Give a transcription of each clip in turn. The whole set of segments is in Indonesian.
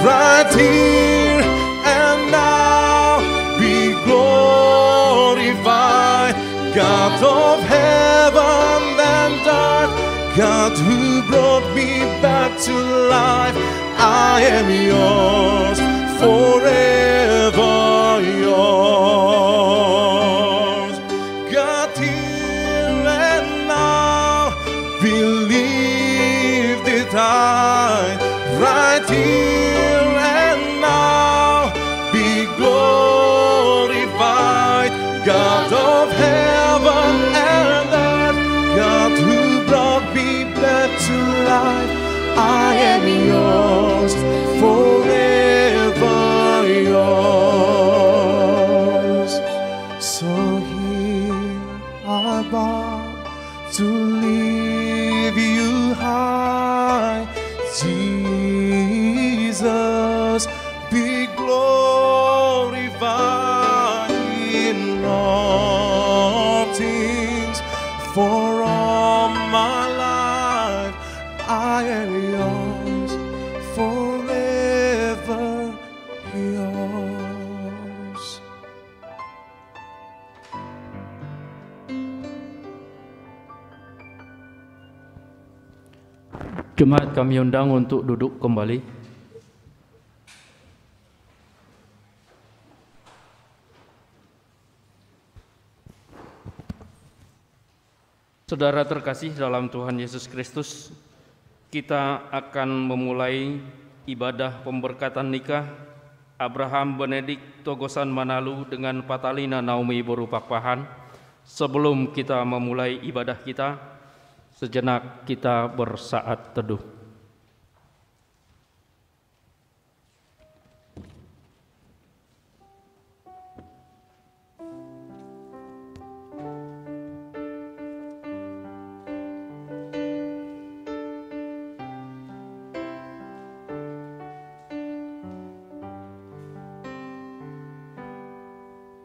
right here and now. Be glorified, God of heaven and earth, God who brought me back to life. I am yours, forever yours. God here and now, believe it high, right here and now. Be glorified, God of heaven and earth, God who brought me back to life. I am yours, forever yours. So here I bow to lift you high, Jesus. Be glorified in all things. For all my life I am yours, forever yours. Jemaat kami undang untuk duduk kembali. Saudara terkasih dalam Tuhan Yesus Kristus, kita akan memulai ibadah pemberkatan nikah Abraham Benedict Togosan Manalu dengan Patalina Naomi Boru Pakpahan. Sebelum kita memulai ibadah kita, sejenak kita bersaat teduh.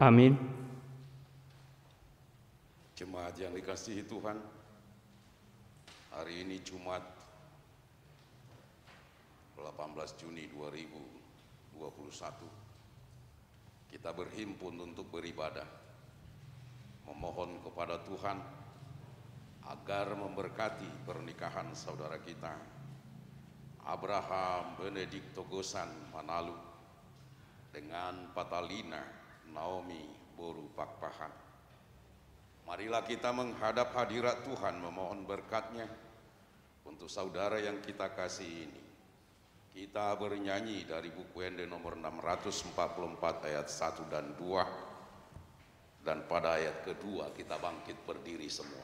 Amin. Jemaat yang dikasihi Tuhan, hari ini Jumat 18 Juni 2021, kita berhimpun untuk beribadah, memohon kepada Tuhan agar memberkati pernikahan saudara kita, Abraham Benedict Togosan Manalu dengan Patalina Naomi Boru Pakpahan. Marilah kita menghadap hadirat Tuhan memohon berkat-Nya untuk saudara yang kita kasih ini. Kita bernyanyi dari buku Ende nomor 644 ayat 1 dan 2, dan pada ayat kedua kita bangkit berdiri semua.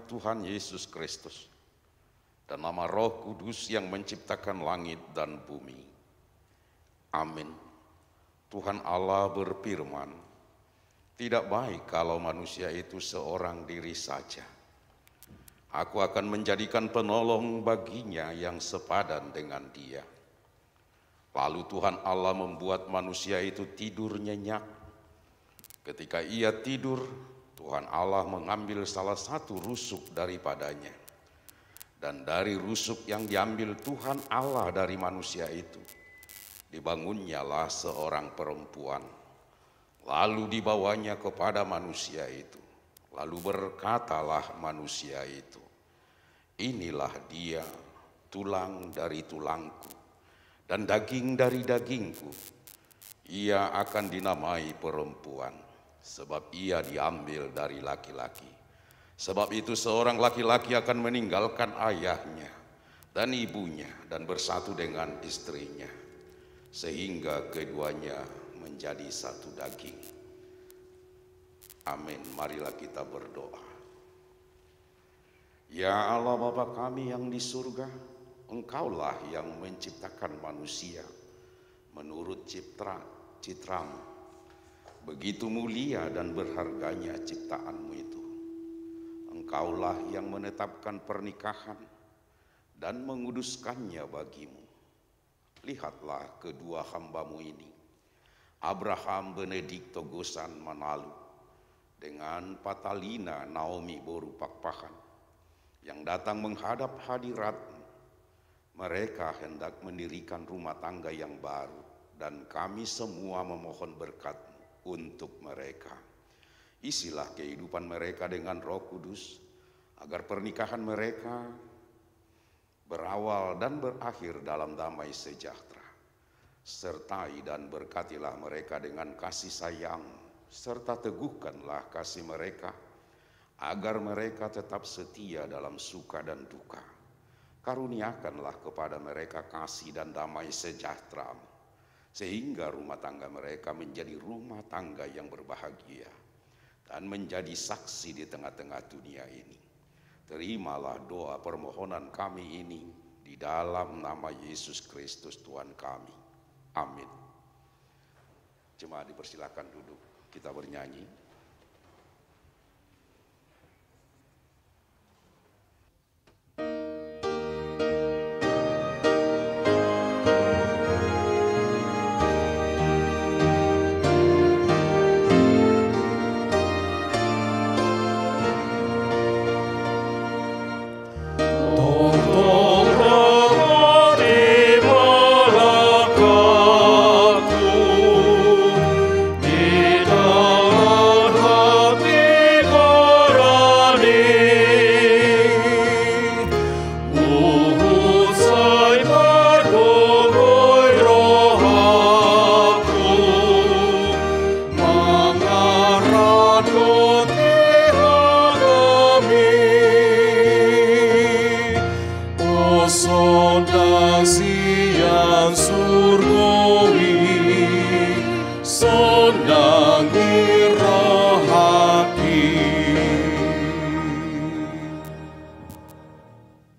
Tuhan Yesus Kristus, dan nama Roh Kudus yang menciptakan langit dan bumi. Amin. Tuhan Allah berfirman, tidak baik kalau manusia itu seorang diri saja. Aku akan menjadikan penolong baginya yang sepadan dengan dia. Lalu Tuhan Allah membuat manusia itu tidur nyenyak. Ketika ia tidur, Tuhan Allah mengambil salah satu rusuk daripadanya. Dan dari rusuk yang diambil Tuhan Allah dari manusia itu, dibangunnyalah seorang perempuan. Lalu dibawanya kepada manusia itu. Lalu berkatalah manusia itu, inilah dia, tulang dari tulangku dan daging dari dagingku. Ia akan dinamai perempuan, sebab ia diambil dari laki-laki. Sebab itu seorang laki-laki akan meninggalkan ayahnya dan ibunya dan bersatu dengan istrinya, sehingga keduanya menjadi satu daging. Amin. Marilah kita berdoa. Ya Allah Bapa kami yang di surga, Engkaulah yang menciptakan manusia menurut citramu. Begitu mulia dan berharganya ciptaanmu itu. Engkaulah yang menetapkan pernikahan dan menguduskannya bagimu. Lihatlah kedua hambamu ini, Abraham Benedikto Gosan Manalu dengan Patalina Naomi Boru Pakpahan, yang datang menghadap hadirat-Mu. Mereka hendak mendirikan rumah tangga yang baru, dan kami semua memohon berkat-Mu untuk mereka. Isilah kehidupan mereka dengan Roh Kudus, agar pernikahan mereka berawal dan berakhir dalam damai sejahtera. Sertai dan berkatilah mereka dengan kasih sayang, serta teguhkanlah kasih mereka, agar mereka tetap setia dalam suka dan duka. Karuniakanlah kepada mereka kasih dan damai sejahtera-Mu, sehingga rumah tangga mereka menjadi rumah tangga yang berbahagia dan menjadi saksi di tengah-tengah dunia ini. Terimalah doa permohonan kami ini di dalam nama Yesus Kristus Tuhan kami. Amin. Jemaat dipersilakan duduk, kita bernyanyi.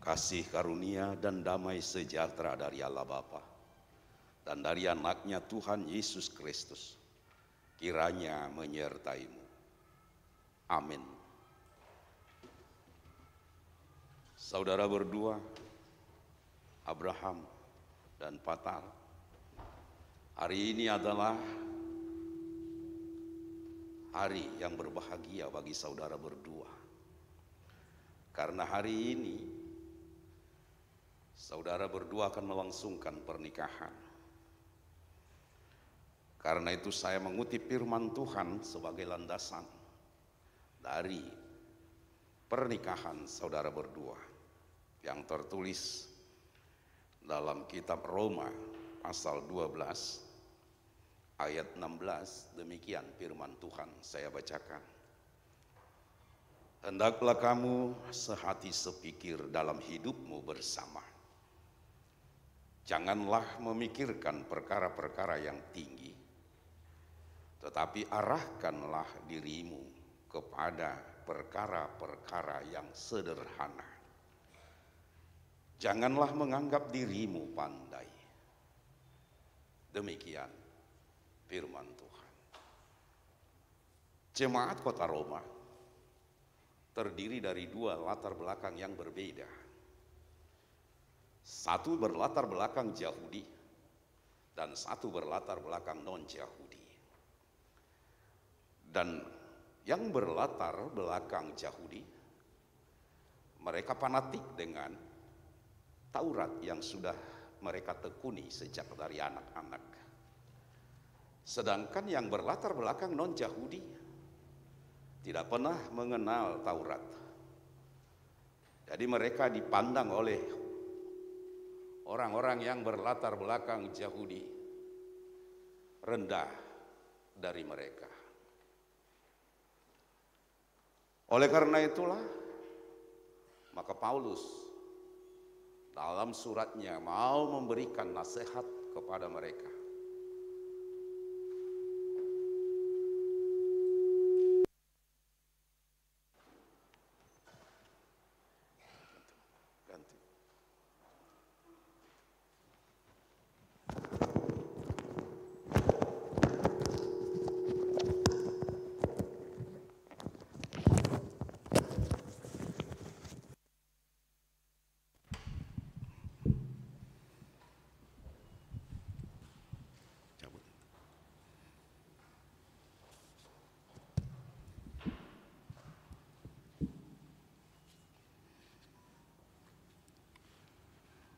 Kasih karunia dan damai sejahtera dari Allah Bapa dan dari anaknya Tuhan Yesus Kristus kiranya menyertai-mu. Amin. Saudara berdua, Abraham dan Patar, hari ini adalah hari yang berbahagia bagi saudara berdua. Karena hari ini saudara berdua akan melangsungkan pernikahan. Karena itu saya mengutip firman Tuhan sebagai landasan dari pernikahan saudara berdua yang tertulis dalam kitab Roma pasal 12 ayat 16. Demikian firman Tuhan, saya bacakan. Hendaklah kamu sehati sepikir dalam hidupmu bersama. Janganlah memikirkan perkara-perkara yang tinggi, tetapi arahkanlah dirimu kepada perkara-perkara yang sederhana. Janganlah menganggap dirimu pandai. Demikian firman Tuhan. Jemaat Kota Roma terdiri dari dua latar belakang yang berbeda. Satu berlatar belakang Yahudi dan satu berlatar belakang non-Yahudi. Dan yang berlatar belakang Yahudi, mereka fanatik dengan Taurat yang sudah mereka tekuni sejak dari anak-anak. Sedangkan yang berlatar belakang non-Yahudi tidak pernah mengenal Taurat. Jadi mereka dipandang oleh orang-orang yang berlatar belakang Yahudi rendah dari mereka. Oleh karena itulah, maka Paulus dalam suratnya mau memberikan nasihat kepada mereka.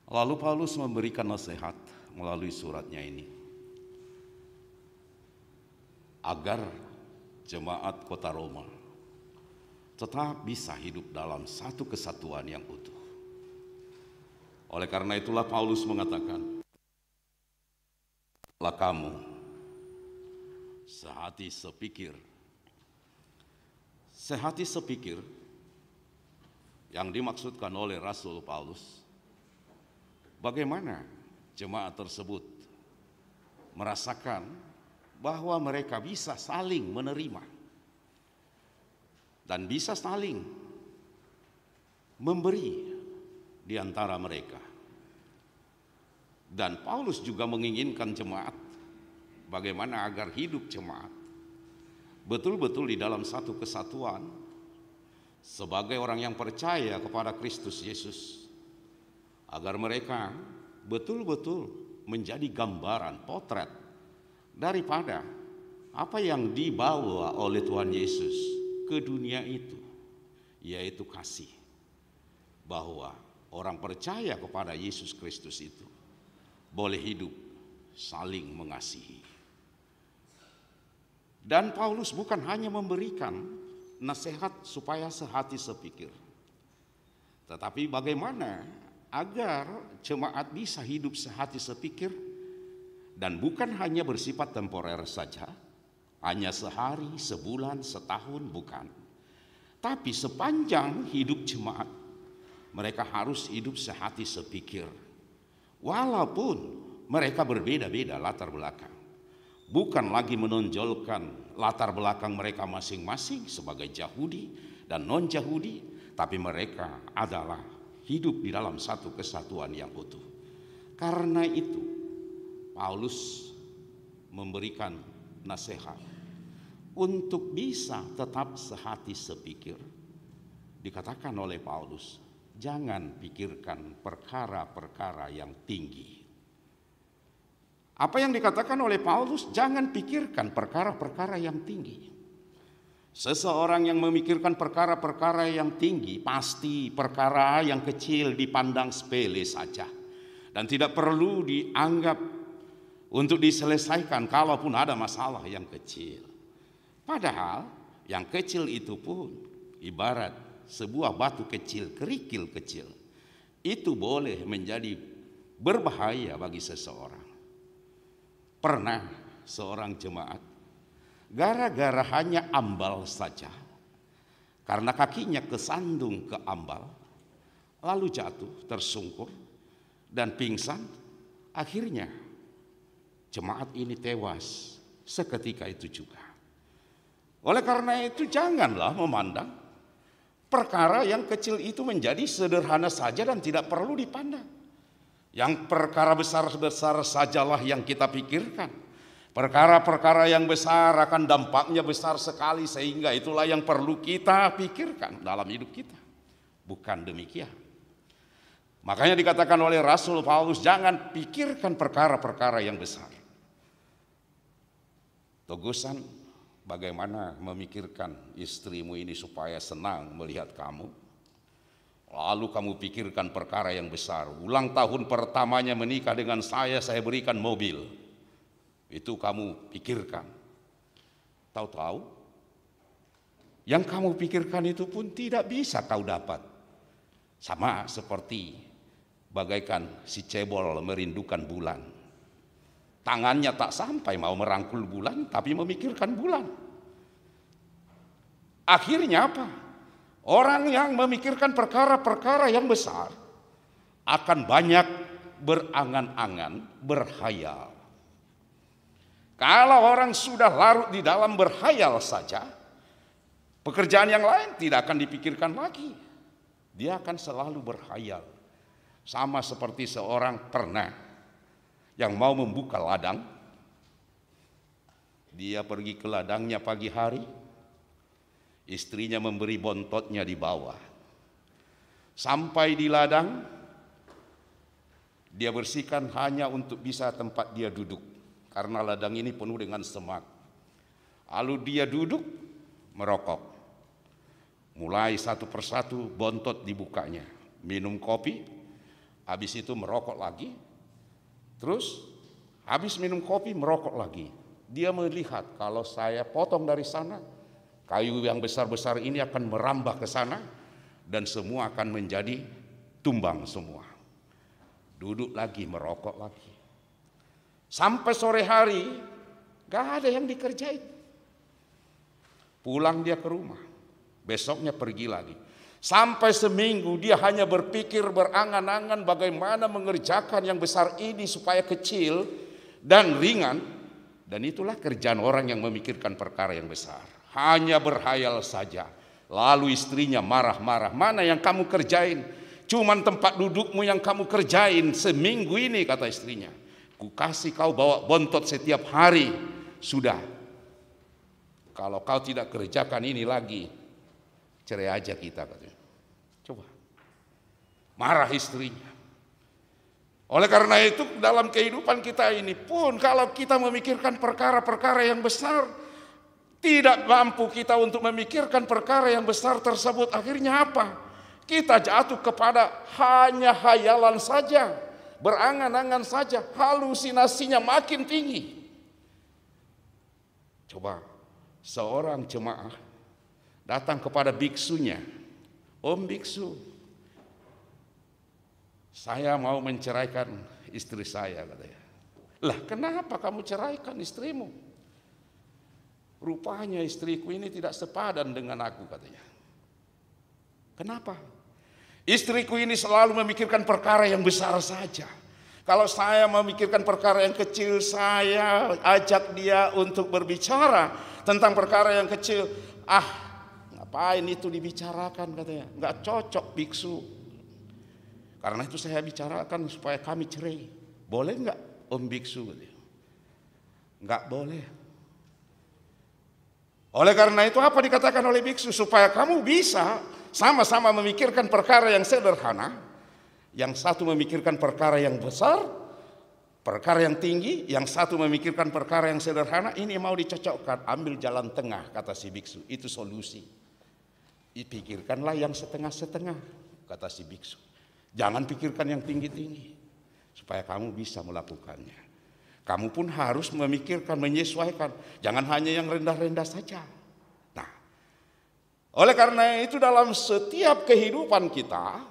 Lalu Paulus memberikan nasihat melalui suratnya ini, agar jemaat Kota Roma tetap bisa hidup dalam satu kesatuan yang utuh. Oleh karena itulah Paulus mengatakan, "Lah kamu sehati sepikir." Sehati sepikir yang dimaksudkan oleh Rasul Paulus, bagaimana jemaat tersebut merasakan bahwa mereka bisa saling menerima dan bisa saling memberi di antara mereka. Dan Paulus juga menginginkan jemaat, bagaimana agar hidup jemaat betul-betul di dalam satu kesatuan sebagai orang yang percaya kepada Kristus Yesus, agar mereka betul-betul menjadi gambaran, potret daripada apa yang dibawa oleh Tuhan Yesus ke dunia itu, yaitu kasih. Bahwa orang percaya kepada Yesus Kristus itu boleh hidup saling mengasihi. Dan Paulus bukan hanya memberikan nasihat supaya sehati sepikir, tetapi bagaimana agar jemaat bisa hidup sehati sepikir, dan bukan hanya bersifat temporer saja, hanya sehari, sebulan, setahun, bukan. Tapi sepanjang hidup jemaat, mereka harus hidup sehati sepikir. Walaupun mereka berbeda-beda latar belakang. Bukan lagi menonjolkan latar belakang mereka masing-masing sebagai Yahudi dan non-Yahudi, tapi mereka adalah hidup di dalam satu kesatuan yang utuh. Karena itu Paulus memberikan nasihat untuk bisa tetap sehati sepikir. Dikatakan oleh Paulus, jangan pikirkan perkara-perkara yang tinggi. Apa yang dikatakan oleh Paulus? Jangan pikirkan perkara-perkara yang tinggi. Seseorang yang memikirkan perkara-perkara yang tinggi, pasti perkara yang kecil dipandang sepele saja dan tidak perlu dianggap untuk diselesaikan kalaupun ada masalah yang kecil. Padahal yang kecil itu pun ibarat sebuah batu kecil, kerikil kecil, itu boleh menjadi berbahaya bagi seseorang. Pernah seorang jemaat gara-gara hanya ambal saja, karena kakinya kesandung ke ambal, lalu jatuh tersungkur dan pingsan. Akhirnya jemaat ini tewas seketika itu juga. Oleh karena itu janganlah memandang perkara yang kecil itu menjadi sederhana saja dan tidak perlu dipandang. Yang perkara besar-besar sajalah yang kita pikirkan. Perkara-perkara yang besar akan dampaknya besar sekali, sehingga itulah yang perlu kita pikirkan dalam hidup kita. Bukan demikian. Makanya dikatakan oleh Rasul Paulus, jangan pikirkan perkara-perkara yang besar. Tegusan, bagaimana memikirkan istrimu ini supaya senang melihat kamu. Lalu kamu pikirkan perkara yang besar. Ulang tahun pertamanya menikah dengan saya berikan mobil. Itu kamu pikirkan. Tahu-tahu yang kamu pikirkan itu pun tidak bisa kau dapat. Sama seperti bagaikan si cebol merindukan bulan. Tangannya tak sampai mau merangkul bulan, tapi memikirkan bulan. Akhirnya apa? Orang yang memikirkan perkara-perkara yang besar akan banyak berangan-angan, berhayal. Kalau orang sudah larut di dalam berhayal saja, pekerjaan yang lain tidak akan dipikirkan lagi. Dia akan selalu berhayal. Sama seperti seorang ternak yang mau membuka ladang. Dia pergi ke ladangnya pagi hari, istrinya memberi bontotnya di bawah. Sampai di ladang, dia bersihkan hanya untuk bisa tempat dia duduk. Karena ladang ini penuh dengan semak. Lalu dia duduk merokok. Mulai satu persatu bontot dibukanya. Minum kopi, habis itu merokok lagi. Terus habis minum kopi merokok lagi. Dia melihat kalau saya potong dari sana, kayu yang besar-besar ini akan merambah ke sana dan semua akan menjadi tumbang semua. Duduk lagi, merokok lagi. Sampai sore hari, gak ada yang dikerjain. Pulang dia ke rumah, besoknya pergi lagi. Sampai seminggu dia hanya berpikir, berangan-angan bagaimana mengerjakan yang besar ini supaya kecil dan ringan. Dan itulah kerjaan orang yang memikirkan perkara yang besar. Hanya berhayal saja. Lalu istrinya marah-marah, mana yang kamu kerjain? Cuman tempat dudukmu yang kamu kerjain seminggu ini, kata istrinya. Ku kasih kau bawa bontot setiap hari. Sudah. Kalau kau tidak kerjakan ini lagi, cerai aja kita, katanya. Coba. Marah istrinya. Oleh karena itu dalam kehidupan kita ini pun, kalau kita memikirkan perkara-perkara yang besar, tidak mampu kita untuk memikirkan perkara yang besar tersebut, akhirnya apa? Kita jatuh kepada hanya hayalan saja. Berangan-angan saja, halusinasinya makin tinggi. Coba, seorang jemaah datang kepada biksunya. Om biksu, saya mau menceraikan istri saya, katanya. Lah, kenapa kamu ceraikan istrimu? Rupanya istriku ini tidak sepadan dengan aku, katanya. Kenapa? Istriku ini selalu memikirkan perkara yang besar saja. Kalau saya memikirkan perkara yang kecil, saya ajak dia untuk berbicara tentang perkara yang kecil. Ah, ngapain itu dibicarakan, katanya. Nggak cocok biksu. Karena itu saya bicarakan supaya kami cerai. Boleh nggak om biksu? Nggak boleh. Oleh karena itu apa dikatakan oleh biksu? Supaya kamu bisa sama-sama memikirkan perkara yang sederhana. Yang satu memikirkan perkara yang besar, perkara yang tinggi. Yang satu memikirkan perkara yang sederhana. Ini mau dicocokkan, ambil jalan tengah, kata si biksu. Itu solusi. Pikirkanlah yang setengah-setengah, kata si biksu. Jangan pikirkan yang tinggi-tinggi, supaya kamu bisa melakukannya. Kamu pun harus memikirkan, menyesuaikan. Jangan hanya yang rendah-rendah saja. Nah, oleh karena itu dalam setiap kehidupan kita,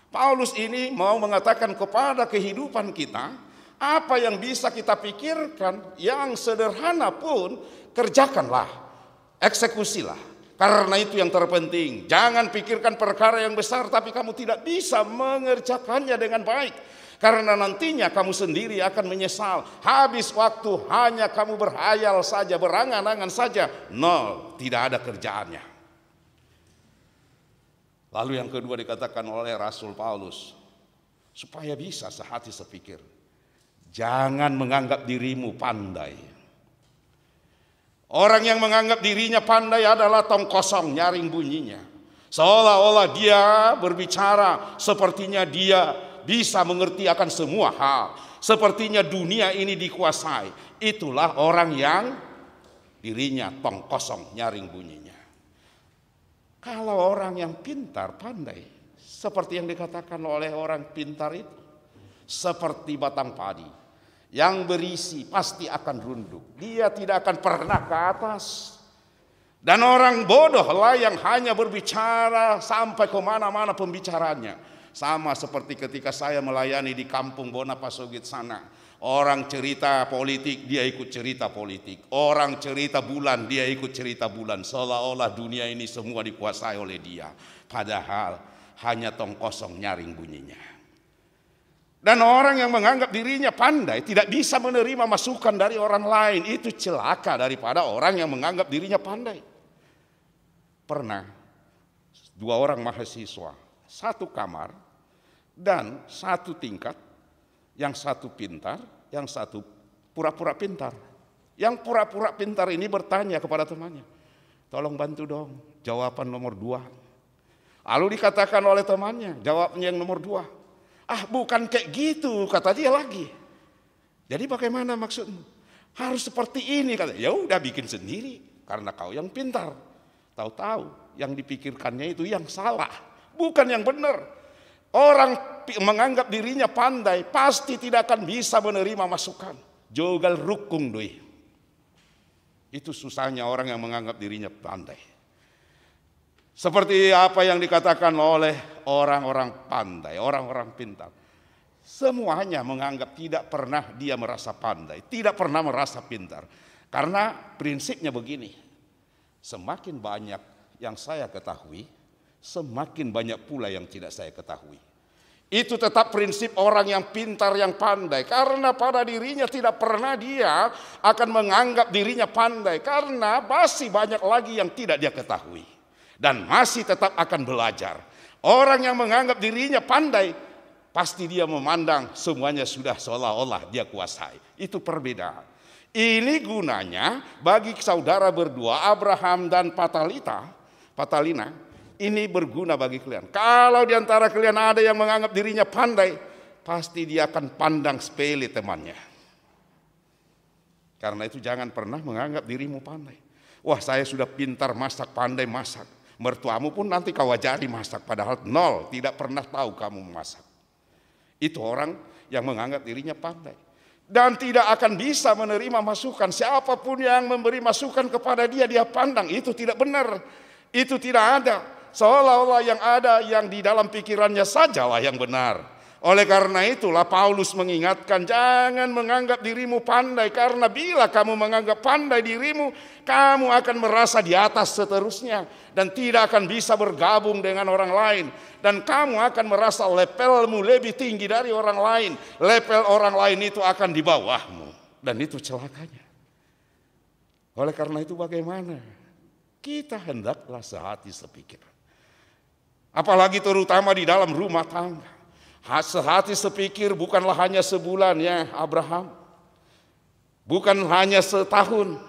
Paulus ini mau mengatakan kepada kehidupan kita, apa yang bisa kita pikirkan yang sederhana pun kerjakanlah, eksekusilah. Karena itu yang terpenting. Jangan pikirkan perkara yang besar tapi kamu tidak bisa mengerjakannya dengan baik. Karena nantinya kamu sendiri akan menyesal. Habis waktu hanya kamu berhayal saja, berangan-angan saja. Nol, tidak ada kerjaannya. Lalu yang kedua dikatakan oleh Rasul Paulus, supaya bisa sehati sepikir, jangan menganggap dirimu pandai. Orang yang menganggap dirinya pandai adalah tong kosong nyaring bunyinya. Seolah-olah dia berbicara sepertinya dia bisa mengerti akan semua hal. Sepertinya dunia ini dikuasai. Itulah orang yang dirinya tong kosong nyaring bunyinya. Kalau orang yang pintar, pandai, seperti yang dikatakan oleh orang pintar itu, seperti batang padi yang berisi pasti akan runduk. Dia tidak akan pernah ke atas. Dan orang bodoh lah yang hanya berbicara sampai kemana-mana pembicaranya. Sama seperti ketika saya melayani di kampung Bonapasogit sana. Orang cerita politik, dia ikut cerita politik. Orang cerita bulan, dia ikut cerita bulan. Seolah-olah dunia ini semua dikuasai oleh dia. Padahal hanya tong kosong nyaring bunyinya. Dan orang yang menganggap dirinya pandai tidak bisa menerima masukan dari orang lain. Itu celaka daripada orang yang menganggap dirinya pandai. Pernah 2 orang mahasiswa, 1 kamar dan 1 tingkat. Yang 1 pintar, yang 1 pura-pura pintar. Yang pura-pura pintar ini bertanya kepada temannya, tolong bantu dong jawaban nomor 2. Lalu dikatakan oleh temannya, jawabnya yang nomor 2. Ah, bukan kayak gitu, kata dia lagi. Jadi bagaimana maksudmu? Harus seperti ini, kata. Ya udah bikin sendiri, karena kau yang pintar. Tahu-tahu yang dipikirkannya itu yang salah, bukan yang benar. Orang menganggap dirinya pandai pasti tidak akan bisa menerima masukan. Jogal rukung doi. Itu susahnya orang yang menganggap dirinya pandai. Seperti apa yang dikatakan oleh orang-orang pandai, orang-orang pintar. Semuanya menganggap tidak pernah dia merasa pandai, tidak pernah merasa pintar. Karena prinsipnya begini, semakin banyak yang saya ketahui, semakin banyak pula yang tidak saya ketahui. Itu tetap prinsip orang yang pintar, yang pandai. Karena pada dirinya tidak pernah dia akan menganggap dirinya pandai. Karena masih banyak lagi yang tidak dia ketahui. Dan masih tetap akan belajar. Orang yang menganggap dirinya pandai, pasti dia memandang semuanya sudah seolah-olah dia kuasai. Itu perbedaan. Ini gunanya bagi saudara berdua, Abraham dan Patalina. Ini berguna bagi kalian. Kalau di antara kalian ada yang menganggap dirinya pandai, pasti dia akan pandang sepele temannya. Karena itu jangan pernah menganggap dirimu pandai. Wah, saya sudah pintar masak, pandai masak. Mertuamu pun nanti kau ajari masak, padahal 0, tidak pernah tahu kamu memasak. Itu orang yang menganggap dirinya pandai. Dan tidak akan bisa menerima masukan. Siapapun yang memberi masukan kepada dia, dia pandang. Itu tidak benar. Itu tidak ada. Seolah-olah yang ada yang di dalam pikirannya sajalah yang benar. Oleh karena itulah Paulus mengingatkan, jangan menganggap dirimu pandai. Karena bila kamu menganggap pandai dirimu, kamu akan merasa di atas seterusnya. Dan tidak akan bisa bergabung dengan orang lain. Dan kamu akan merasa levelmu lebih tinggi dari orang lain. Level orang lain itu akan di bawahmu. Dan itu celakanya. Oleh karena itu bagaimana? Kita hendaklah sehati sepikir. Apalagi terutama di dalam rumah tangga. Sehati sepikir bukanlah hanya sebulan ya Abraham. Bukan hanya setahun.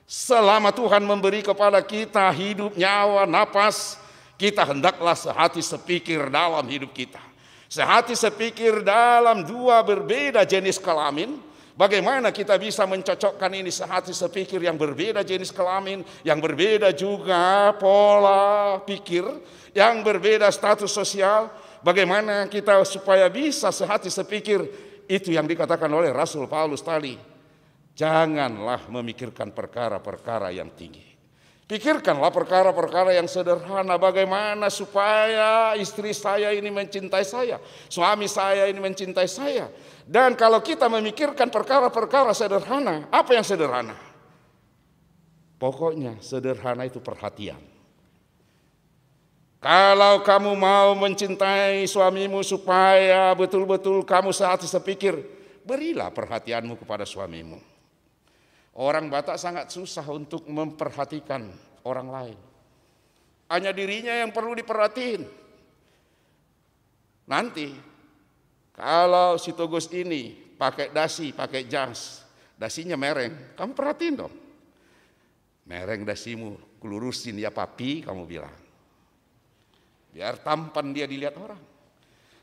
Selama Tuhan memberi kepada kita hidup, nyawa, napas, kita hendaklah sehati sepikir dalam hidup kita. Sehati sepikir dalam 2 berbeda jenis kelamin. Bagaimana kita bisa mencocokkan ini sehati sepikir yang berbeda jenis kelamin, yang berbeda juga pola pikir, yang berbeda status sosial. Bagaimana kita supaya bisa sehati sepikir, itu yang dikatakan oleh Rasul Paulus tadi. Janganlah memikirkan perkara-perkara yang tinggi. Pikirkanlah perkara-perkara yang sederhana. Bagaimana supaya istri saya ini mencintai saya, suami saya ini mencintai saya. Dan kalau kita memikirkan perkara-perkara sederhana, apa yang sederhana? Pokoknya sederhana itu perhatian. Kalau kamu mau mencintai suamimu supaya betul-betul kamu sehati sepikir, berilah perhatianmu kepada suamimu. Orang Batak sangat susah untuk memperhatikan orang lain. Hanya dirinya yang perlu diperhatiin. Nanti kalau si Togus ini pakai dasi, pakai jas, dasinya mereng, kamu perhatiin dong. Mereng dasimu, kelurusin ya papi, kamu bilang. Biar tampan dia dilihat orang.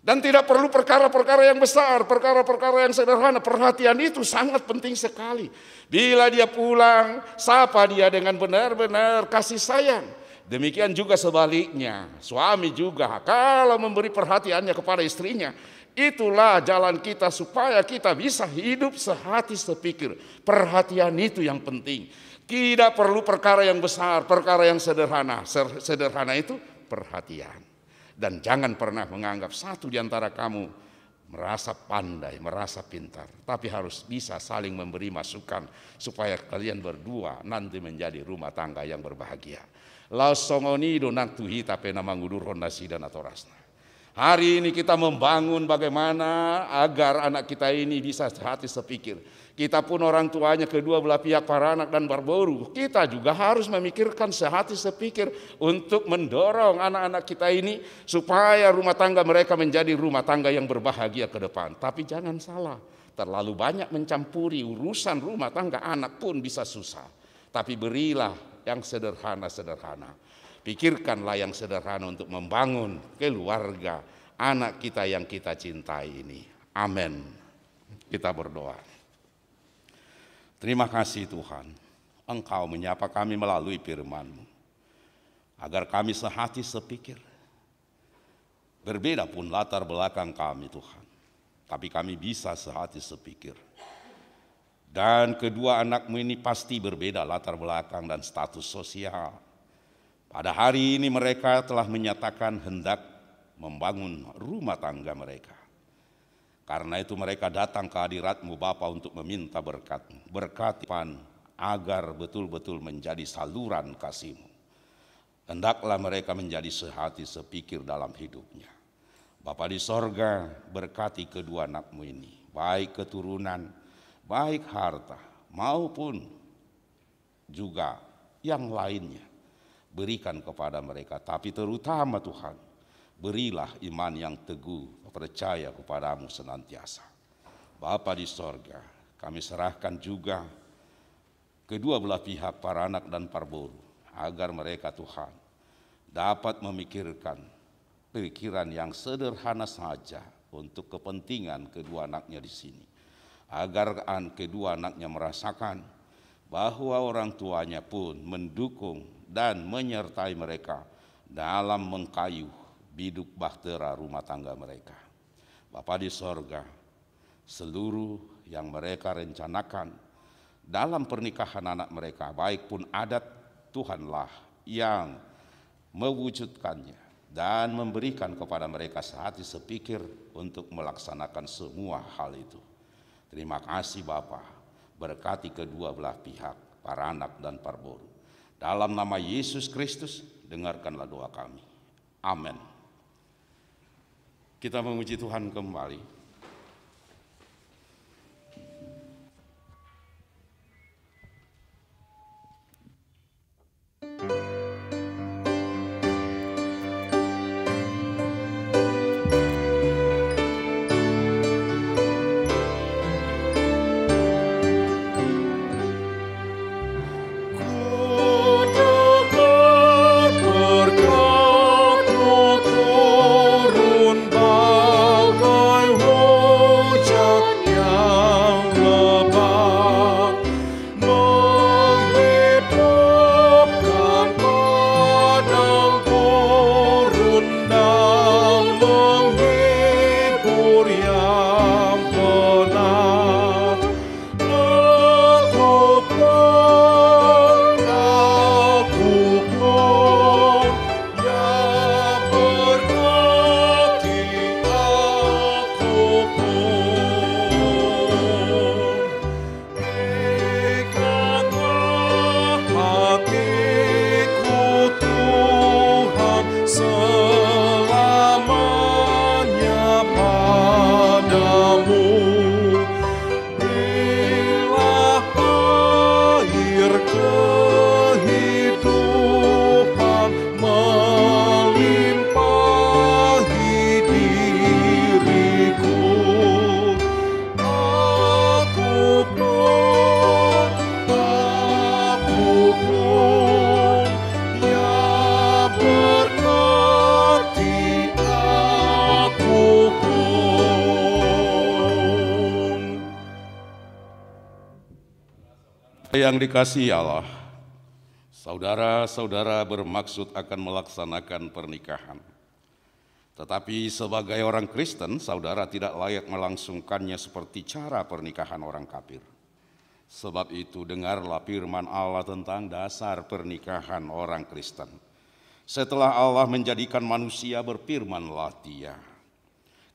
Dan tidak perlu perkara-perkara yang besar, perkara-perkara yang sederhana. Perhatian itu sangat penting sekali. Bila dia pulang, sapa dia dengan benar-benar kasih sayang. Demikian juga sebaliknya, suami juga kalau memberi perhatiannya kepada istrinya, itulah jalan kita supaya kita bisa hidup sehati sepikir. Perhatian itu yang penting. Tidak perlu perkara yang besar, perkara yang sederhana. Sederhana itu perhatian. Dan jangan pernah menganggap satu di antara kamu merasa pandai, merasa pintar. Tapi harus bisa saling memberi masukan supaya kalian berdua nanti menjadi rumah tangga yang berbahagia. Lausongoni donang tuhi tapi nama ngudur hondasi dan atorasna. Hari ini kita membangun bagaimana agar anak kita ini bisa sehati sepikir. Kita pun orang tuanya kedua belah pihak para anak dan barboru. Kita juga harus memikirkan sehati sepikir untuk mendorong anak-anak kita ini supaya rumah tangga mereka menjadi rumah tangga yang berbahagia ke depan. Tapi jangan salah, terlalu banyak mencampuri urusan rumah tangga anak pun bisa susah. Tapi berilah yang sederhana-sederhana. Pikirkanlah yang sederhana untuk membangun keluarga anak kita yang kita cintai ini. Amin. Kita berdoa. Terima kasih Tuhan, Engkau menyapa kami melalui firman-Mu, agar kami sehati sepikir. Berbeda pun latar belakang kami Tuhan, tapi kami bisa sehati sepikir. Dan kedua anak-Mu ini pasti berbeda latar belakang dan status sosial. Pada hari ini mereka telah menyatakan hendak membangun rumah tangga mereka. Karena itu mereka datang ke hadirat-Mu Bapa untuk meminta berkat-Mu. Berkati agar betul-betul menjadi saluran kasih-Mu. Hendaklah mereka menjadi sehati sepikir dalam hidupnya. Bapa di sorga, berkati kedua anak-Mu ini. Baik keturunan, baik harta, maupun juga yang lainnya. Berikan kepada mereka, tapi terutama Tuhan, berilah iman yang teguh, percaya kepadamu senantiasa. Bapa di sorga, kami serahkan juga kedua belah pihak para anak dan parboru, agar mereka Tuhan dapat memikirkan pikiran yang sederhana saja untuk kepentingan kedua anaknya di sini. Agar kedua anaknya merasakan bahwa orang tuanya pun mendukung dan menyertai mereka dalam mengkayuh biduk bahtera rumah tangga mereka. Bapa di sorga, seluruh yang mereka rencanakan dalam pernikahan anak mereka, baik pun adat, Tuhanlah yang mewujudkannya dan memberikan kepada mereka sehati sepikir untuk melaksanakan semua hal itu. Terima kasih Bapa, berkati kedua belah pihak, para anak dan parboru. Dalam nama Yesus Kristus, dengarkanlah doa kami. Amin. Kita memuji Tuhan kembali. Turun bagai Yang dikasihi Allah, saudara-saudara bermaksud akan melaksanakan pernikahan. Tetapi sebagai orang Kristen, saudara tidak layak melangsungkannya seperti cara pernikahan orang kafir. Sebab itu dengarlah firman Allah tentang dasar pernikahan orang Kristen. Setelah Allah menjadikan manusia, berfirmanlah Dia,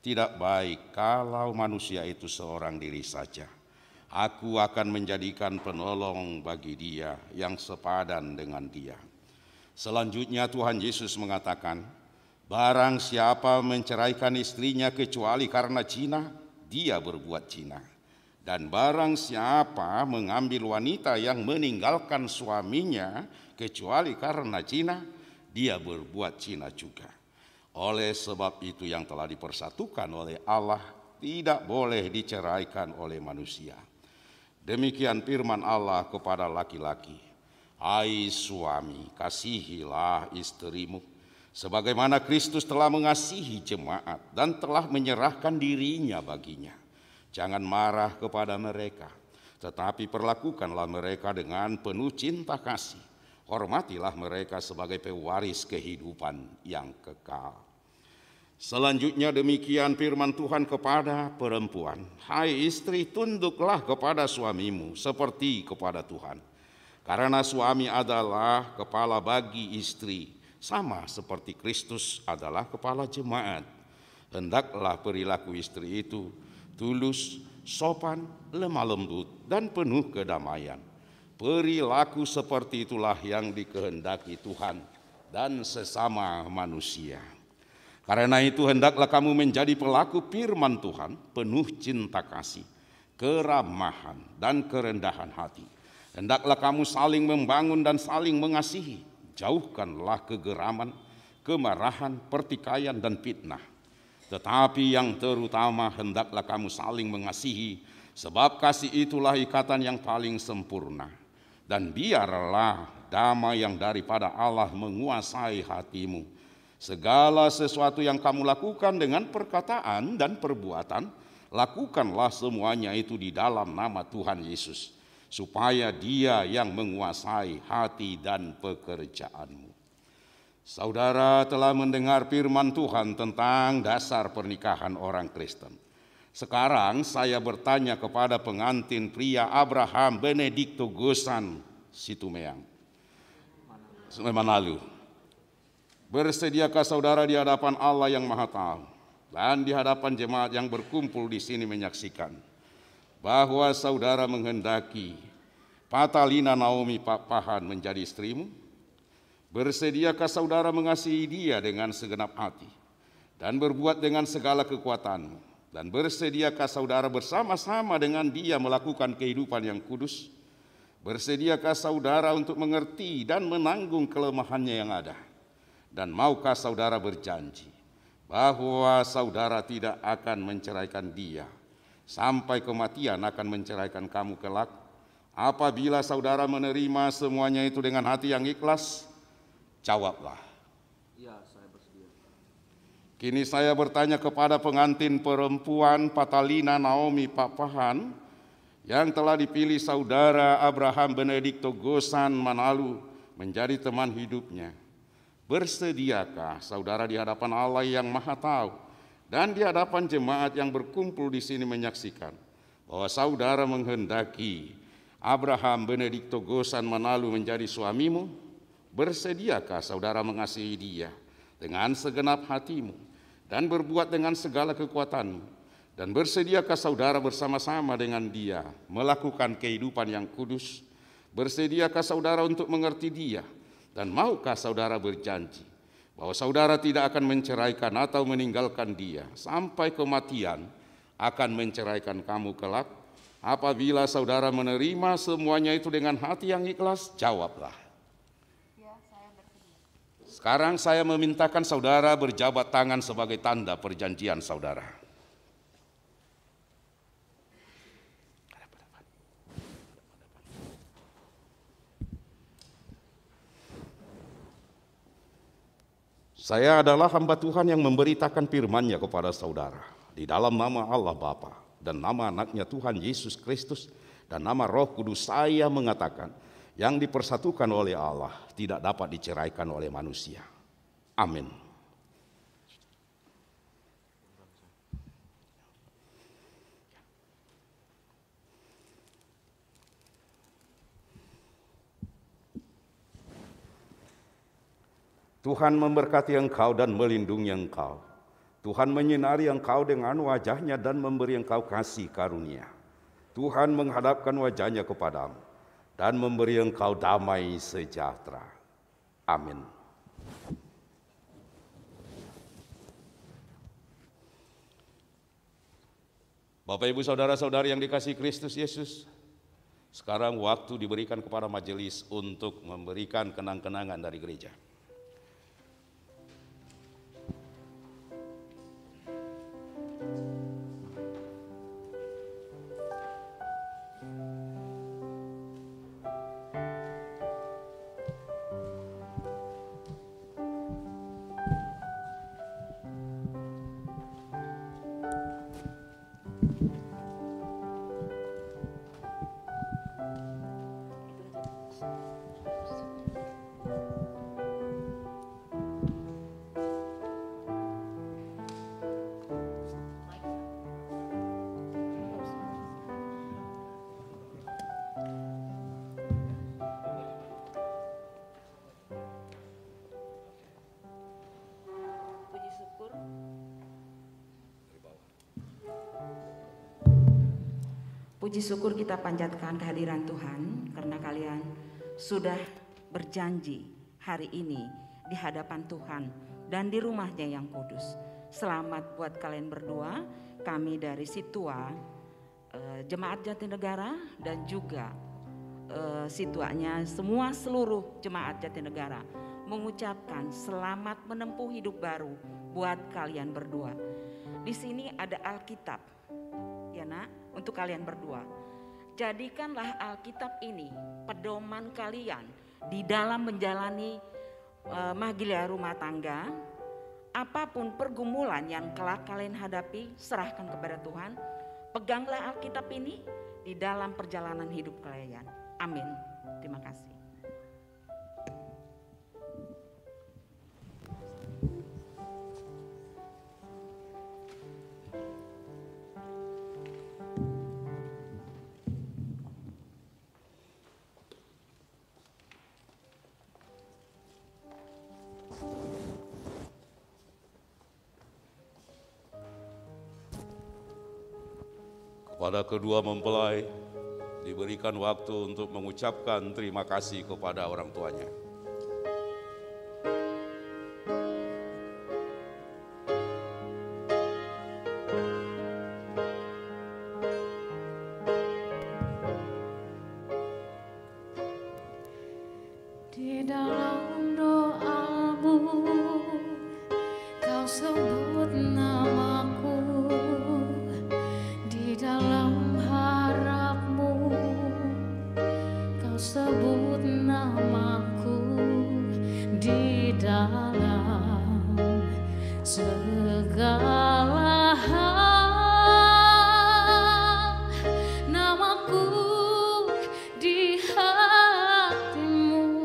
tidak baik kalau manusia itu seorang diri saja. Aku akan menjadikan penolong bagi dia yang sepadan dengan dia. Selanjutnya Tuhan Yesus mengatakan, barang siapa menceraikan istrinya kecuali karena zina, dia berbuat zina. Dan barang siapa mengambil wanita yang meninggalkan suaminya kecuali karena zina, dia berbuat zina juga. Oleh sebab itu yang telah dipersatukan oleh Allah tidak boleh diceraikan oleh manusia. Demikian firman Allah kepada laki-laki, hai suami, kasihilah istrimu, sebagaimana Kristus telah mengasihi jemaat dan telah menyerahkan dirinya baginya. Jangan marah kepada mereka, tetapi perlakukanlah mereka dengan penuh cinta kasih. Hormatilah mereka sebagai pewaris kehidupan yang kekal. Selanjutnya demikian firman Tuhan kepada perempuan, hai istri, tunduklah kepada suamimu seperti kepada Tuhan. Karena suami adalah kepala bagi istri, sama seperti Kristus adalah kepala jemaat. Hendaklah perilaku istri itu tulus, sopan, lemah lembut, dan penuh kedamaian. Perilaku seperti itulah yang dikehendaki Tuhan dan sesama manusia. Karena itu hendaklah kamu menjadi pelaku firman Tuhan, penuh cinta kasih, keramahan, dan kerendahan hati. Hendaklah kamu saling membangun dan saling mengasihi. Jauhkanlah kegeraman, kemarahan, pertikaian, dan fitnah. Tetapi yang terutama hendaklah kamu saling mengasihi, sebab kasih itulah ikatan yang paling sempurna. Dan biarlah damai yang daripada Allah menguasai hatimu. Segala sesuatu yang kamu lakukan dengan perkataan dan perbuatan, lakukanlah semuanya itu di dalam nama Tuhan Yesus, supaya Dia yang menguasai hati dan pekerjaanmu. Saudara telah mendengar firman Tuhan tentang dasar pernikahan orang Kristen. Sekarang saya bertanya kepada pengantin pria Abraham Benedikto Gosan Situmeang, Manado. Bersediakah saudara di hadapan Allah yang Maha Tahu dan di hadapan jemaat yang berkumpul di sini menyaksikan bahwa saudara menghendaki Patalina Naomi Pakpahan menjadi istrimu? Bersediakah saudara mengasihi dia dengan segenap hati dan berbuat dengan segala kekuatanmu? Dan bersediakah saudara bersama-sama dengan dia melakukan kehidupan yang kudus? Bersediakah saudara untuk mengerti dan menanggung kelemahannya yang ada? Dan maukah saudara berjanji bahwa saudara tidak akan menceraikan dia sampai kematian akan menceraikan kamu kelak? Apabila saudara menerima semuanya itu dengan hati yang ikhlas, jawablah. Ya, saya bersedia. Kini saya bertanya kepada pengantin perempuan Patalina Naomi Pakpahan yang telah dipilih saudara Abraham Benedikto Gosan Manado menjadi teman hidupnya. Bersediakah saudara di hadapan Allah yang Maha Tahu dan di hadapan jemaat yang berkumpul di sini menyaksikan bahwa saudara menghendaki Abraham Benedikto Gosan Manado menjadi suamimu? Bersediakah saudara mengasihi dia dengan segenap hatimu dan berbuat dengan segala kekuatanmu? Dan bersediakah saudara bersama-sama dengan dia melakukan kehidupan yang kudus? Bersediakah saudara untuk mengerti dia? Dan maukah saudara berjanji bahwa saudara tidak akan menceraikan atau meninggalkan dia sampai kematian akan menceraikan kamu kelak? Apabila saudara menerima semuanya itu dengan hati yang ikhlas, jawablah. Ya, saya bersedia. Sekarang saya memintakan saudara berjabat tangan sebagai tanda perjanjian saudara. Saya adalah hamba Tuhan yang memberitakan firman-Nya kepada saudara di dalam nama Allah Bapa dan nama anaknya Tuhan Yesus Kristus Dan nama Roh Kudus saya mengatakan, yang dipersatukan oleh Allah tidak dapat diceraikan oleh manusia. Amin. Tuhan memberkati engkau dan melindungi engkau. Tuhan menyinari engkau dengan wajah-Nya dan memberi engkau kasih karunia. Tuhan menghadapkan wajah-Nya kepadamu dan memberi engkau damai sejahtera. Amin. Bapak, Ibu, Saudara-saudari yang dikasihi Kristus Yesus, sekarang waktu diberikan kepada majelis untuk memberikan kenang-kenangan dari gereja. Puji syukur kita panjatkan kehadiran Tuhan karena kalian sudah berjanji hari ini di hadapan Tuhan dan di rumah-Nya yang kudus. Selamat buat kalian berdua, kami dari Situa, Jemaat Jatinegara dan juga Situanya semua seluruh Jemaat Jatinegara mengucapkan selamat menempuh hidup baru buat kalian berdua. Di sini ada Alkitab, ya nak, untuk kalian berdua. Jadikanlah Alkitab ini pedoman kalian di dalam menjalani mahgila rumah tangga. Apapun pergumulan yang kelak kalian hadapi, serahkan kepada Tuhan. Peganglah Alkitab ini di dalam perjalanan hidup kalian. Amin. Terima kasih. Pada kedua mempelai diberikan waktu untuk mengucapkan terima kasih kepada orang tuanya. Di dalam doamu kau sebut namaku, di dalam harapmu kau sebut namaku, di dalam segala hal namaku di hatimu.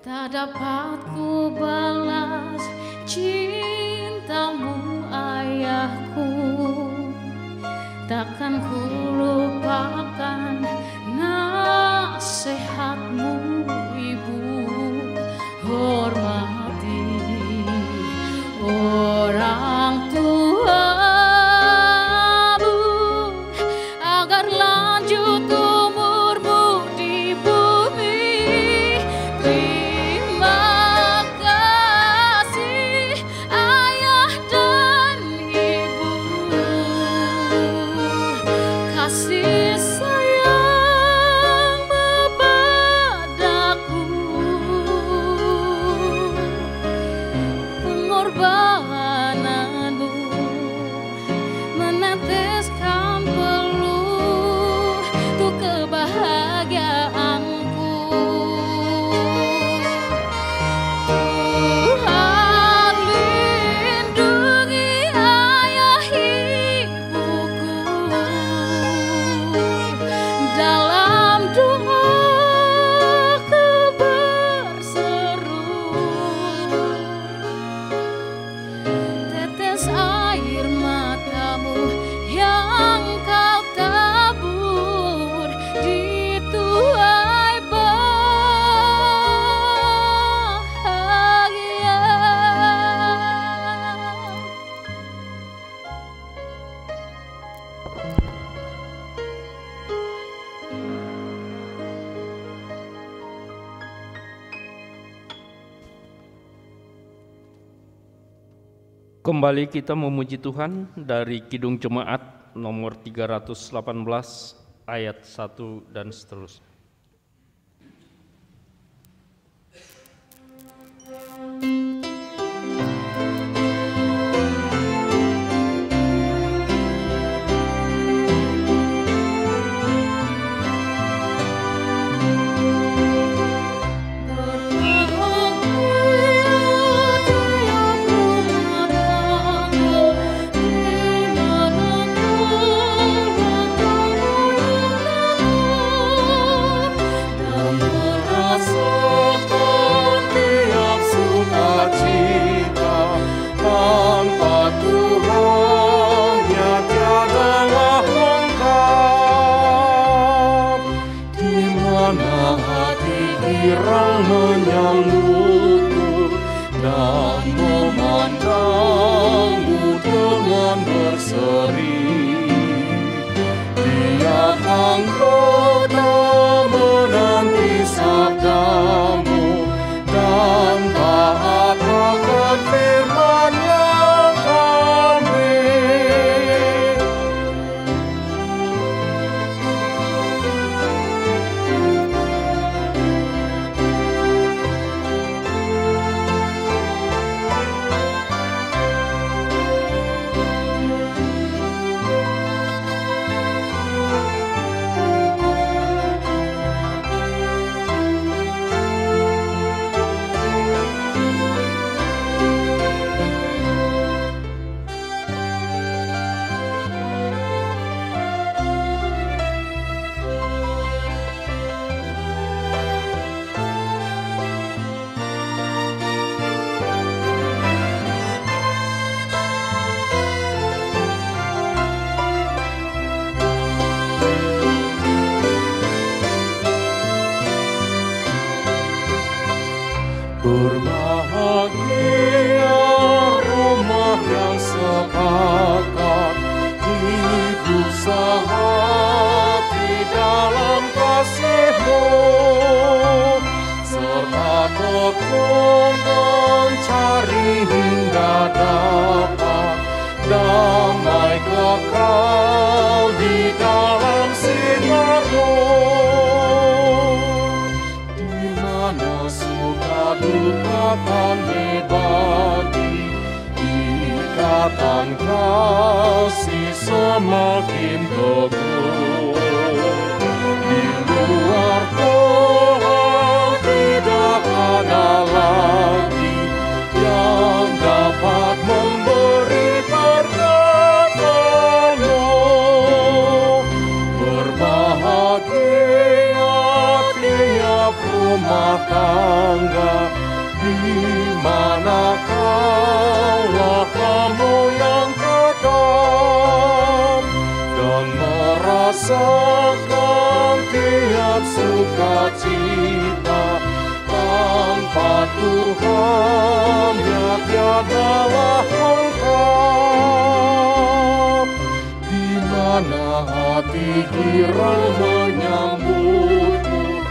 Tak dapat ku balas cintamu ayahku, takkan ku lupakan nasihatmu ibu. Hormati orang tuamu agar lanjut umurmu di bumi. Terima kasih ayah dan ibu, kasih sayang padaku, pengorbananmu meneteskan peluh untuk kebahagiaanku. Tuhan lindungi ayah ibuku, Kembali kita memuji Tuhan dari Kidung Jemaat nomor 318 ayat 1 dan seterusnya. Berbahagia rumah yang sepakat, hidup sehati dalam kasih-Mu, serta tekun mencari hingga dapat damai kekal di dalam sinar-Mu. Duka akan dibagi, ikatan kasih semakin teguh. Di luar Tuhan tidak ada lagi yang dapat memberi berkat-Mu. Berbahagia tiap rumah tangga, di mana kaulah kamu yang kekal, dan merasakan tiap sukacita. Tanpa Tuhan ya tiadalah lengkap, di mana hati girang menyambutmu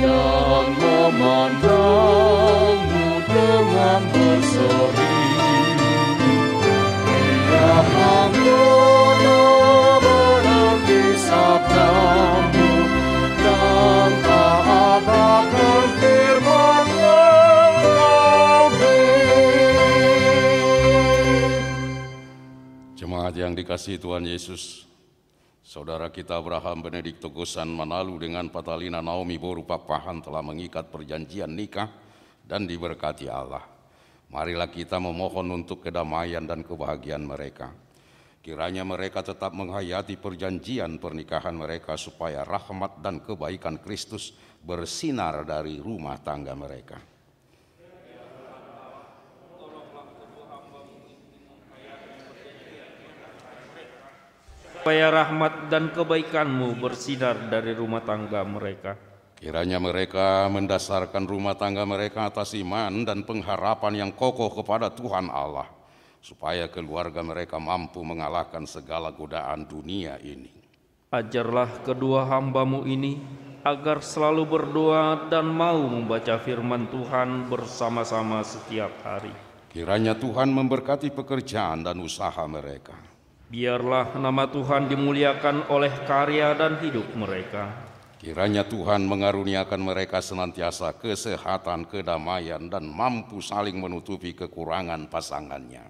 dan memandangmu dengan berseri. Tiap anggota menanti sabda-Mu dan taat akan firman yang Kau beri. Jemaat yang dikasihi Tuhan Yesus, saudara kita Abraham Benedik Togosan Manalu dengan Patalina Naomi Boru Pakpahan telah mengikat perjanjian nikah dan diberkati Allah. Marilah kita memohon untuk kedamaian dan kebahagiaan mereka. Kiranya mereka tetap menghayati perjanjian pernikahan mereka supaya rahmat dan kebaikan Kristus bersinar dari rumah tangga mereka. Supaya rahmat dan kebaikan-Mu bersinar dari rumah tangga mereka. Kiranya mereka mendasarkan rumah tangga mereka atas iman dan pengharapan yang kokoh kepada Tuhan Allah, supaya keluarga mereka mampu mengalahkan segala godaan dunia ini. Ajarlah kedua hamba-Mu ini agar selalu berdoa dan mau membaca firman Tuhan bersama-sama setiap hari. Kiranya Tuhan memberkati pekerjaan dan usaha mereka. Biarlah nama Tuhan dimuliakan oleh karya dan hidup mereka. Kiranya Tuhan mengaruniakan mereka senantiasa kesehatan, kedamaian, dan mampu saling menutupi kekurangan pasangannya.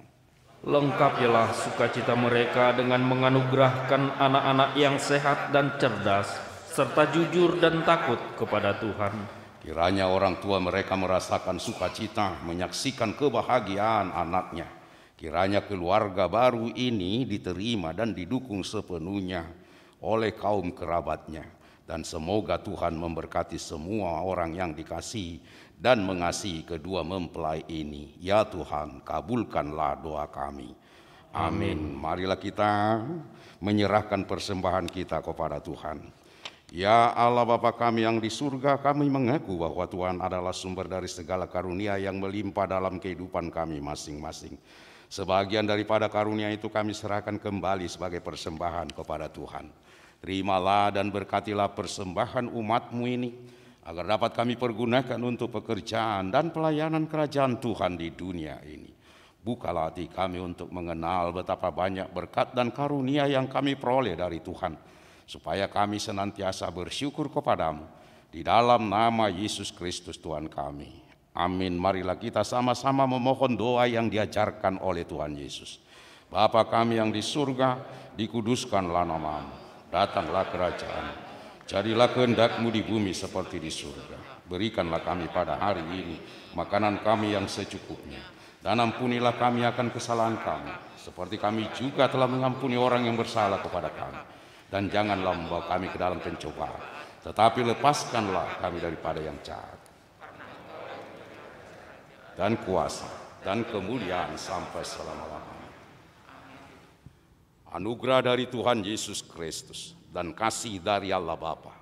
Lengkapilah sukacita mereka dengan menganugerahkan anak-anak yang sehat dan cerdas, serta jujur dan takut kepada Tuhan. Kiranya orang tua mereka merasakan sukacita menyaksikan kebahagiaan anaknya. Kiranya keluarga baru ini diterima dan didukung sepenuhnya oleh kaum kerabatnya. Dan semoga Tuhan memberkati semua orang yang dikasihi dan mengasihi kedua mempelai ini. Ya Tuhan, kabulkanlah doa kami. Amin. Marilah kita menyerahkan persembahan kita kepada Tuhan. Ya Allah Bapa kami yang di surga, kami mengaku bahwa Tuhan adalah sumber dari segala karunia yang melimpah dalam kehidupan kami masing-masing. Sebagian daripada karunia itu kami serahkan kembali sebagai persembahan kepada Tuhan. Terimalah dan berkatilah persembahan umat-Mu ini, agar dapat kami pergunakan untuk pekerjaan dan pelayanan kerajaan Tuhan di dunia ini. Bukalah hati kami untuk mengenal betapa banyak berkat dan karunia yang kami peroleh dari Tuhan, supaya kami senantiasa bersyukur kepadamu. Di dalam nama Yesus Kristus Tuhan kami. Amin. Marilah kita sama-sama memohon doa yang diajarkan oleh Tuhan Yesus. Bapa kami yang di surga, dikuduskanlah nama-Mu. Datanglah kerajaan, jadilah kehendak-Mu di bumi seperti di surga. Berikanlah kami pada hari ini makanan kami yang secukupnya. Dan ampunilah kami akan kesalahan kami, seperti kami juga telah mengampuni orang yang bersalah kepada kami. Dan janganlah membawa kami ke dalam pencobaan, tetapi lepaskanlah kami daripada yang jahat. Dan kuasa dan kemuliaan sampai selama-lamanya. Anugerah dari Tuhan Yesus Kristus dan kasih dari Allah Bapa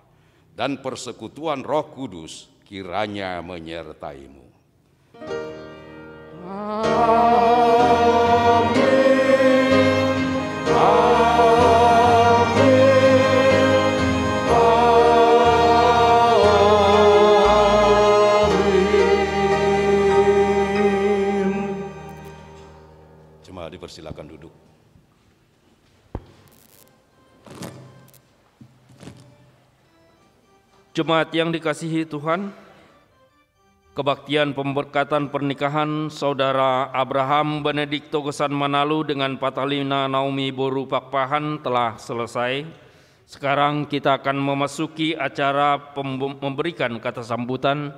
dan persekutuan Roh Kudus kiranya menyertai-Mu. Jemaat dipersilakan duduk. Jemaat yang dikasihi Tuhan, kebaktian pemberkatan pernikahan Saudara Abraham Benedik Togosan Manalu dengan Patalina Naomi Boru Pakpahan telah selesai. Sekarang kita akan memasuki acara memberikan kata sambutan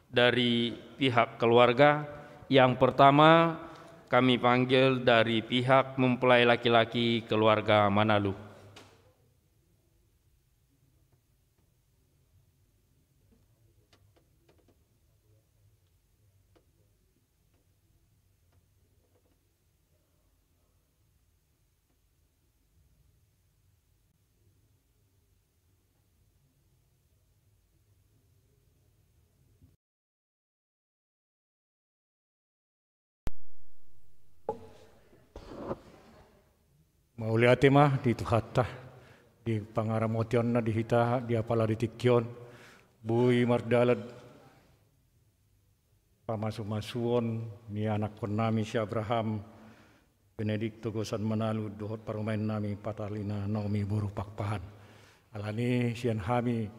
dari pihak keluarga. Yang pertama kami panggil dari pihak mempelai laki-laki keluarga Manalu. Mauliate mah di tuhata di pangaramotion na di hita di apala di tikyon bui mardalad pamasu-masuon ni anak kon nami si Abraham Benedik Togosan Manalu dohot parumain nami Patalina Naomi Boru Pakpahan alani sian hami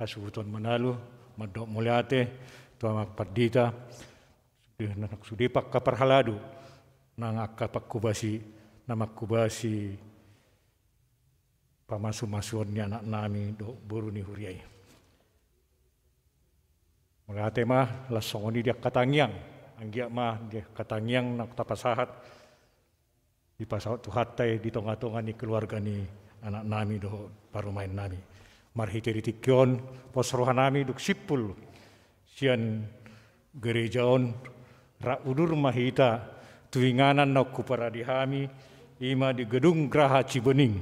asuhuton Manalu madok muliate tuama pardita nak sudipak kaparhaladu nang akapakubasi nama kubasi pamasu-masuon ni anak nami do boru ni huriai. Mengate mah lasongoni dia katangyang, anggia mah dia katangyang nak tapasahat di pasawat tuhatai di tonga-tonga ni keluarga ni anak nami do parumain nami. Marhite ditikyon posrohan nami duk sipul sian gerejaon ra udur mahita tuinganan na kuparadihami ima di gedung Graha Cibening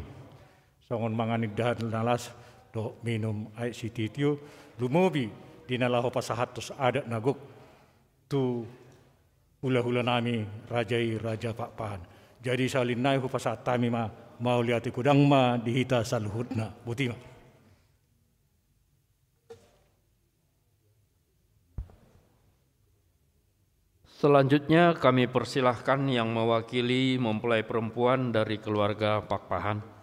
songon manganig dahan nalas do minum air sititio lumobi di nalaho pasahat tos adat nagok tu hula-hula nami rajai raja Pakpahan jadi salin nai hu pasat tami ma mau liati kudang ma dihita saluhutna butima. Selanjutnya kami persilahkan yang mewakili mempelai perempuan dari keluarga Pakpahan.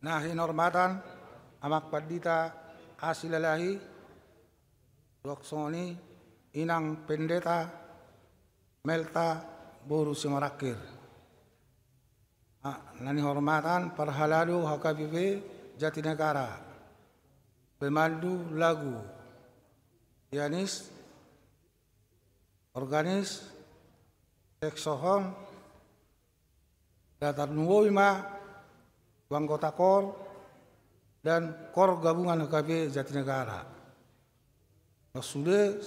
Nah, hormatan amak padita asilalahi doksoni inang pendeta Melta Boru Simarakir. Nani hormatan Parhaladu HKBP Jatinegara, pemandu lagu, pianis, organis, seksohon, datar nuwima, anggota KOR dan KOR gabungan HKB Jatinegara. Sudah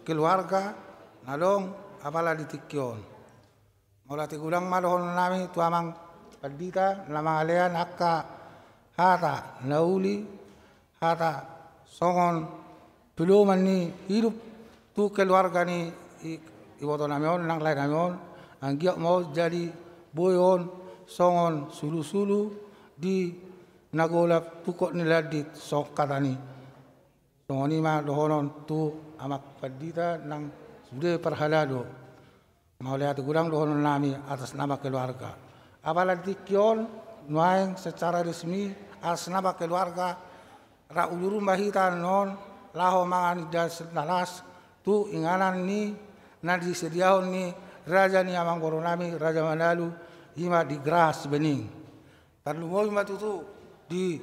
keluarga nadong apala ditikyon. Mulai gulang madohon nami tuamang padita lamang alean akka hata nauli hata songon peluman ni hidup tu keluarga ni iwoto namion nang lain namion anggiak mau jadi boyon songon sulu-sulu di nagolap pukok niladit sok katani songoni ma dohonon tu amak padita nang sudah Parhalado mau lihat kurang dohonon nami atas nama keluarga apalagi kion nuaing secara resmi atas nama keluarga ra uluru mahitan non laho mangan das nalas tu inganan ni nadi sediaon ni raja ni amang koronami raja Mandalu ima di Gras Bening. Tarlumoy matutu di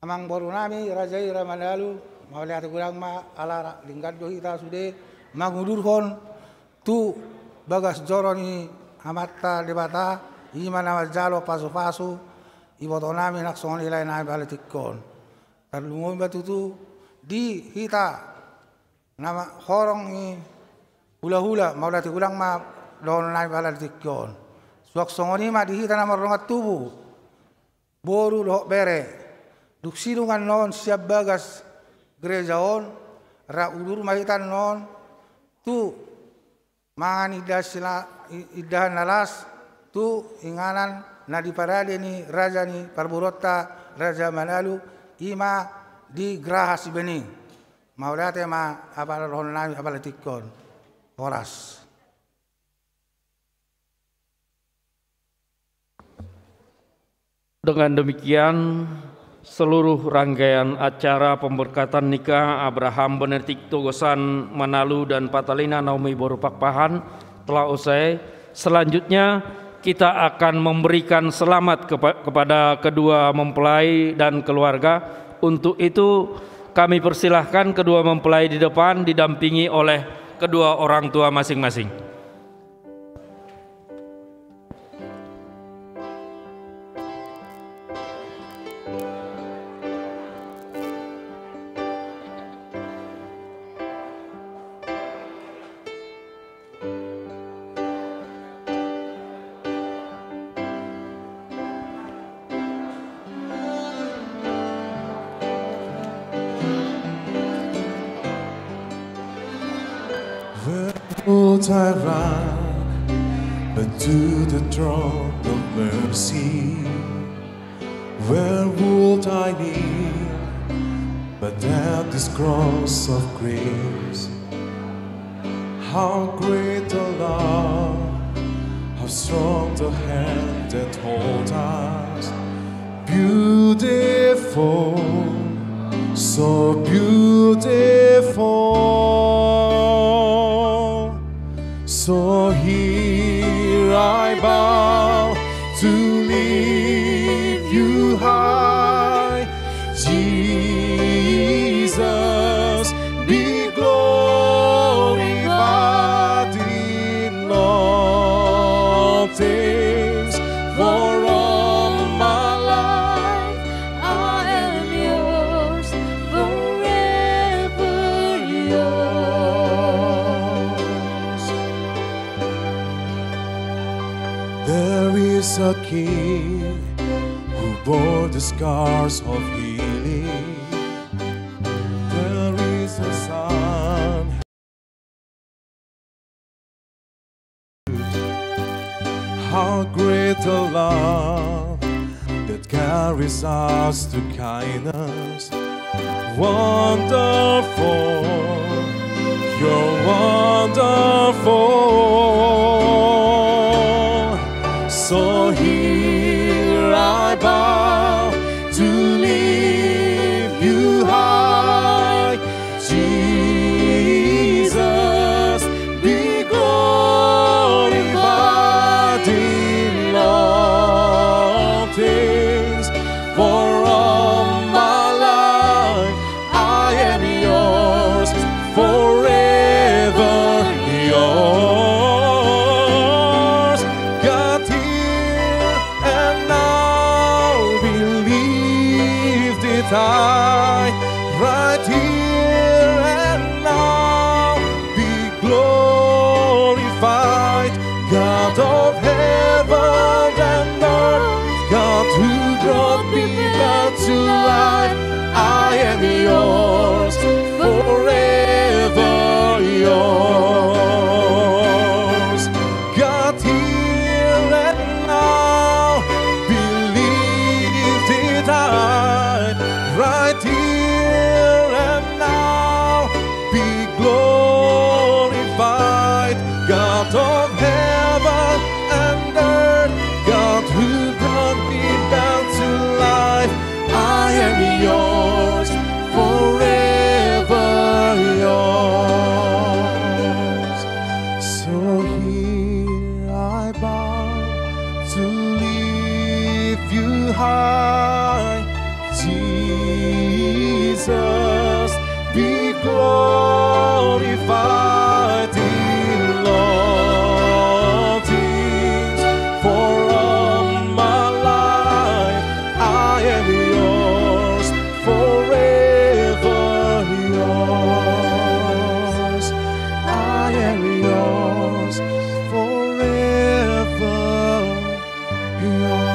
amang borunami Raja Ira Mandalu mau lihat kurang ma ala lingkad do hita sude mangudurhon tu bagas joroni amatta debata ima nama jalo pasu-pasu ibotonami nak songoni lain na baletikon. Tarlumoy matutu di hita nama horong ni hula-hula mau lihat kurang ma don na baletikon. Suak songoni ma di hita nama rongat tubuh boru lohok bere duk sidungan non siap bagas gerejaon ra ulur mahitan non tu mangan idahan nalas tu inganan na di parade ni raja ni Parburota Raja Mandalu ima di Graha Bening maulate ma apal rohon nami apal tikon horas. Dengan demikian, seluruh rangkaian acara pemberkatan nikah Abraham Benedict Togosan Manalu dan Patalina Naomi Boru Pakpahan telah usai. Selanjutnya kita akan memberikan selamat kepada kedua mempelai dan keluarga. Untuk itu kami persilahkan kedua mempelai di depan didampingi oleh kedua orang tua masing-masing. Would I run but to the throne of mercy? Where would I kneel but at this cross of grace? How great the love, how strong the hand that holds us. Beautiful, so beautiful. So here I bow to lift you high, Jesus, be glorified in all things. For all my life I am yours, forever yours. There is a King bore the scars of healing. There is a sun. How great the love that carries us to kindness. Wonderful, you're wonderful. So here I bow to lift you high. Jesus, be glorified in all things. For all my life I am yours, forever yours. God, here and now be lifted high. Right here and now be glorified. God of heaven and earth, God who brought me back to life, I am yours, forever yours. God, here and now be lifted high. Right here and now be glorified. God of heaven and earth, God who brought me back to life, I am yours, forever yours. So here I bow to lift you high. Jesus, be glorified in all things. For all my life I am yours, forever yours. I am yours, forever yours.